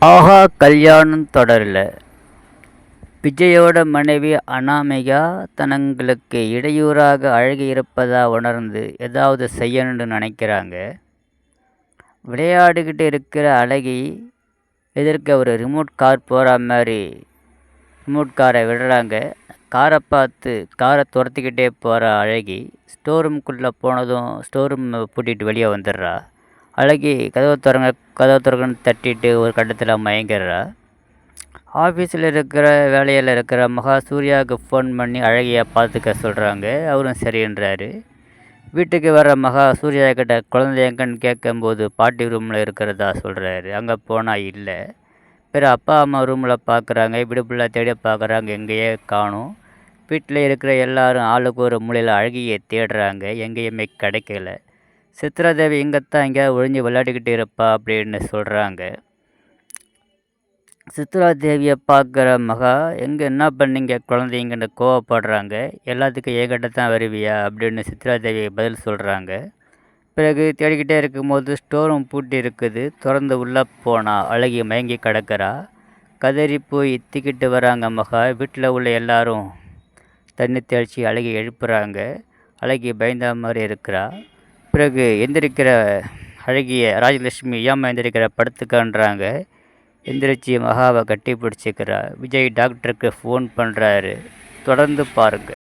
ஆஹா கல்யாணம் தொடரில் விஜயோட மனைவி அனாமிகா தனங்களுக்கு இடையூறாக அழகி இருப்பதா உணர்ந்து ஏதாவது செய்யணும்னு நினைக்கிறாங்க. விளையாடிக்கிட்டு இருக்கிற அழகி எதிர்க்க ஒரு ரிமோட் கார் போகிற மாதிரி ரிமோட் காரை விடுறாங்க. காரை பார்த்து காரை துரத்திக்கிட்டே போகிற அழகி ஸ்டோர் ரூம்குள்ளே போனதும் ஸ்டோர் ரூம் பூட்டிட்டு வெளியே வந்துடுறா. அழகி கதவை திறங்கன்னு தட்டிட்டு ஒரு கட்டத்தில் மயங்கிடுறா. ஆஃபீஸில் இருக்கிற வேலையில் இருக்கிற மகா சூர்யாவுக்கு ஃபோன் பண்ணி அழகியை பார்த்துக்க சொல்கிறாங்க. அவரும் சரின்றாரு. வீட்டுக்கு வர மகா சூர்யா கிட்ட குழந்தை எங்கன்னு கேட்கும்போது பாட்டி ரூமில் இருக்கிறதா சொல்கிறாரு. அங்கே போனால் இல்லை. பிறகு அப்பா அம்மா ரூமில் பார்க்குறாங்க. விடுப்புள்ள தேடி பார்க்குறாங்க, எங்கேயே காணும். வீட்டில் இருக்கிற எல்லாரும் ஆளுக்கு ஒரு மூலையில் அழகியை தேடுறாங்க, எங்கேயுமே கிடைக்கல. சித்ராதேவி இங்கேத்தான் எங்கேயாவது ஒழிஞ்சு விளையாடிக்கிட்டு இருப்பா அப்படின்னு சொல்கிறாங்க. சித்ராதேவியை பார்க்குற மகா, எங்கே என்ன பண்ணீங்க குழந்தைங்கன்னு கோவப்படுறாங்க. எல்லாத்துக்கும் என்கிட்ட தான் வருவியா அப்படின்னு சித்ராதேவி பதில் சொல்கிறாங்க. பிறகு தேடிக்கிட்டே இருக்கும்போது ஸ்டோர் ரூம் பூட்டி இருக்குது. திறந்து உள்ளே போனால் அழகி மயங்கி கிடக்கிறா. கதறி போய் திக்கிட்டு வராங்க மகா. வீட்டில் உள்ள எல்லாரும் தண்ணி தெளித்து அழகி எழுப்புறாங்க. அழகி பயந்த மாதிரி இருக்கிறா. பிறகு எந்திரிக்கிற அழகிய ராஜலட்சுமி ஏம்மா எந்திரிக்கிற படுத்துக்கன்றாங்க. எந்திரிச்சு மகாவை கட்டி பிடிச்சிக்கிறா. விஜய் டாக்டருக்கு ஃபோன் பண்ணுறாரு. தொடர்ந்து பாருங்க.